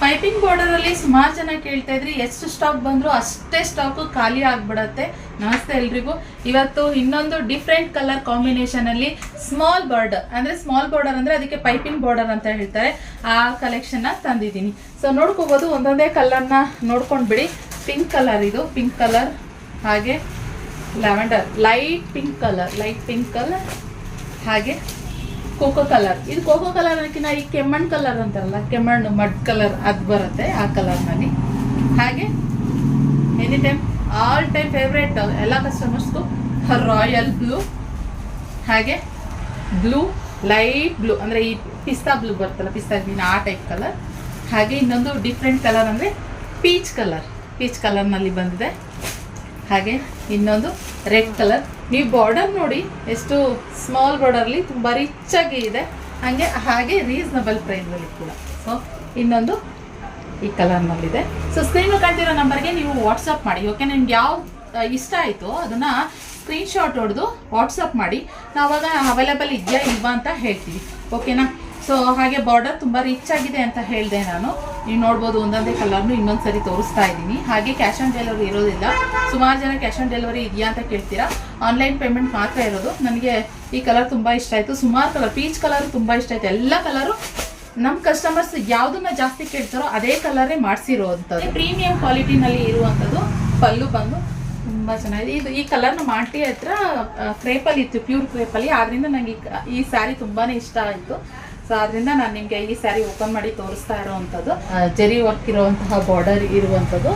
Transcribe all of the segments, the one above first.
Piping border ಅಲ್ಲಿ ಸುಮಾರು ಜನ ಕೇಳ್ತಾ ಇದ್ರಿ, ಎಷ್ಟು ಸ್ಟಾಕ್ ಬಂದ್ರು ಅಷ್ಟೇ ಸ್ಟಾಕ್ ಖಾಲಿ ಆಗ್ಬಿಡತ್ತೆ. ನಮಸ್ತೆ ಎಲ್ರಿಗೂ. ಇವತ್ತು ಇನ್ನೊಂದು ಡಿಫ್ರೆಂಟ್ ಕಲರ್ ಕಾಂಬಿನೇಷನ್ ಅಲ್ಲಿ ಸ್ಮಾಲ್ ಬಾರ್ಡರ್ ಅಂದ್ರೆ ಅದಕ್ಕೆ ಪೈಪಿಂಗ್ ಬಾರ್ಡರ್ ಅಂತ ಹೇಳ್ತಾರೆ, ಆ ಕಲೆಕ್ಷನ್ ತಂದಿದ್ದೀನಿ. ಸೊ ನೋಡ್ಕೋಬಹುದು, ಒಂದೊಂದೇ ಕಲರ್ನ ನೋಡ್ಕೊಂಡ್ ಬಿಡಿ. ಪಿಂಕ್ ಕಲರ್, ಇದು ಪಿಂಕ್ ಕಲರ್, ಹಾಗೆ ಲ್ಯಾವೆಂಡರ್, ಲೈಟ್ ಪಿಂಕ್ ಕಲರ್, ಹಾಗೆ ಕೋಕೋ ಕಲರ್. ಇದು ಕೋಕೋ ಕಲರ್ ಅನ್ನೋಕ್ಕಿಂತ ಈ ಕೆಮ್ಮಣ್ಣು ಕಲರ್ ಅಂತಾರಲ್ಲ, ಕೆಮ್ಮಣ್ಣು ಮಡ್ ಕಲರ್, ಅದು ಬರುತ್ತೆ ಆ ಕಲರ್ನಲ್ಲಿ. ಹಾಗೆ any time all time favourite ಎಲ್ಲ ಕಸ್ಟಮರ್ಸ್ಗೂ ರಾಯಲ್ ಬ್ಲೂ, ಹಾಗೆ ಬ್ಲೂ, ಲೈಟ್ ಬ್ಲೂ ಅಂದರೆ ಈ ಪಿಸ್ತಾ ಬ್ಲೂ ಬರ್ತಲ್ಲ, ಪಿಸ್ತಾ ಗ್ರೀನ್, ಆ ಟೈಪ್ ಕಲರ್. ಹಾಗೆ ಇನ್ನೊಂದು ಡಿಫ್ರೆಂಟ್ ಕಲರ್ ಅಂದರೆ ಪೀಚ್ ಕಲರ್ನಲ್ಲಿ ಬಂದಿದೆ. ಹಾಗೆ ಇನ್ನೊಂದು ರೆಡ್ ಕಲರ್. ನೀವು ಬಾರ್ಡರ್ ನೋಡಿ ಎಷ್ಟು ಸ್ಮಾಲ್ ಬಾರ್ಡರ್ಲಿ ತುಂಬ ರಿಚ್ ಆಗಿ ಇದೆ, ಹಾಗೆ ರೀಸನಬಲ್ ಪ್ರೈಸಲ್ಲಿ ಕೂಡ. ಸೊ ಇನ್ನೊಂದು ಈ ಕಲರ್ನಲ್ಲಿದೆ. ಸೊ ಸ್ಕ್ರೀನ್ ಕಾಣ್ತಿರೋ ನಂಬರ್ಗೆ ನೀವು ವಾಟ್ಸಪ್ ಮಾಡಿ. ಓಕೆ, ನಿಮ್ಗೆ ಯಾವ ಇಷ್ಟ ಆಯಿತು ಅದನ್ನು ಸ್ಕ್ರೀನ್ಶಾಟ್ ಹೊಡೆದು ವಾಟ್ಸಪ್ ಮಾಡಿ. ನಾವಾಗ ಅವೈಲೇಬಲ್ ಇದೆಯಾ ಇಲ್ವಾ ಅಂತ ಹೇಳ್ತೀವಿ. ಓಕೆನಾ? ಸೊ ಹಾಗೆ ಬಾರ್ಡರ್ ತುಂಬ ರಿಚ್ ಆಗಿದೆ ಅಂತ ಹೇಳಿದೆ ನಾನು. ನೀವು ನೋಡ್ಬೋದು, ಒಂದೊಂದೇ ಕಲರ್ನು ಇನ್ನೊಂದು ಸರಿ ತೋರಿಸ್ತಾ ಇದ್ದೀನಿ. ಹಾಗೆ ಕ್ಯಾಶ್ ಆನ್ ಡೆಲಿವರಿ ಇರೋದಿಲ್ಲ. ಸುಮಾರು ಜನ ಕ್ಯಾಶ್ ಆನ್ ಡೆಲಿವರಿ ಇದೆಯಾ ಅಂತ ಕೇಳ್ತೀರಾ. ಆನ್ಲೈನ್ ಪೇಮೆಂಟ್ ಮಾತ್ರ ಇರೋದು. ನನಗೆ ಈ ಕಲರ್ ತುಂಬ ಇಷ್ಟ ಆಯಿತು. ಸುಮಾರು ಕಲರ್, ಪೀಚ್ ಕಲರ್ ತುಂಬ ಇಷ್ಟ ಆಯಿತು. ಎಲ್ಲ ಕಲರು ನಮ್ಮ ಕಸ್ಟಮರ್ಸ್ ಯಾವುದನ್ನ ಜಾಸ್ತಿ ಕೇಳ್ತಾರೋ ಅದೇ ಕಲರೇ ಮಾಡಿಸಿರೋವಂಥದ್ದು. ಪ್ರೀಮಿಯಂ ಕ್ವಾಲಿಟಿನಲ್ಲಿ ಇರುವಂಥದ್ದು. ಪಲ್ಲು ಬಂದು ತುಂಬ ಚೆನ್ನಾಗಿದೆ. ಈ ಕಲರ್ ನಮ್ಮ ಆಂಟಿ ಹತ್ರ ಕ್ರೇಪಲ್ಲಿ ಇತ್ತು, ಪ್ಯೂರ್ ಕ್ರೇಪಲ್ಲಿ. ಆದ್ರಿಂದ ನನಗೆ ಈ ಸ್ಯಾರಿ ತುಂಬಾ ಇಷ್ಟ ಆಯಿತು. ಸೊ ಅದರಿಂದ ನಾನು ನಿಮಗೆ ಈ ಸ್ಯಾರಿ ಓಪನ್ ಮಾಡಿ ತೋರಿಸ್ತಾ ಇರೋವಂಥದ್ದು. ಜರಿ ವರ್ಕ್ ಇರುವಂತಹ ಬಾರ್ಡರ್ ಇರುವಂಥದ್ದು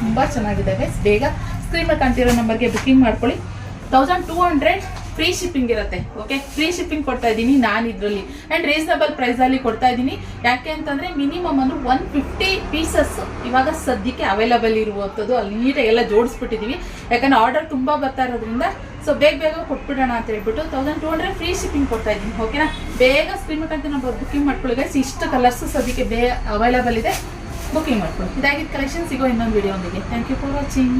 ತುಂಬ ಚೆನ್ನಾಗಿದೆ. ಬೇಗ ಸ್ಕ್ರೀನ್ ಕಾಣ್ತಿರೋ ನಂಬರ್ಗೆ ಬುಕಿಂಗ್ ಮಾಡ್ಕೊಳ್ಳಿ. 1200 ಫ್ರೀ ಶಿಪ್ಪಿಂಗ್ ಇರುತ್ತೆ. ಓಕೆ, ಫ್ರೀ ಶಿಪ್ಪಿಂಗ್ ಕೊಡ್ತಾ ಇದ್ದೀನಿ ನಾನು ಇದರಲ್ಲಿ. ಆ್ಯಂಡ್ ರೀಸನಬಲ್ ಪ್ರೈಸಲ್ಲಿ ಕೊಡ್ತಾ ಇದ್ದೀನಿ. ಯಾಕೆ ಅಂತಂದರೆ ಮಿನಿಮಮ್ ಅಂದ್ರೆ 150 ಪೀಸಸ್ ಇವಾಗ ಸದ್ಯಕ್ಕೆ ಅವೈಲಬಲ್ ಇರುವಂಥದ್ದು. ಅಲ್ಲಿ ನೀಟಾಗಿ ಎಲ್ಲ ಜೋಡಿಸ್ಬಿಟ್ಟಿದ್ದೀವಿ. ಯಾಕಂದರೆ ಆರ್ಡರ್ ತುಂಬ ಬರ್ತಾ ಇರೋದ್ರಿಂದ ಸೊ ಬೇಗ ಕೊಟ್ಬಿಡೋಣ ಅಂತ ಹೇಳ್ಬಿಟ್ಟು 1200 ಫ್ರೀ ಶಿಪ್ಪಿಂಗ್ ಕೊಡ್ತಾ ಇದ್ದೀನಿ. ಓಕೆನಾ? ಬೇಗ ಸ್ಕ್ರೀನ್ ಅಂತ ನಾವು ಬುಕಿಂಗ್ ಮಾಡ್ಕೊಳ್ಳಿ ಗೈಸ್. ಇಷ್ಟು ಕಲರ್ಸ್ ಸದ್ಯಕ್ಕೆ ಅವೈಲಬಲ್ ಇದೆ, ಬುಕಿಂಗ್ ಮಾಡ್ಕೊಳ್ಳಿ. ಇದಾಗಿದ್ದ ಕಲೆಕ್ಷನ್. ಸಿಗೋ ಇನ್ನೊಂದು ವಿಡಿಯೋ ಒಂದಿಗೆ. Thank you for watching.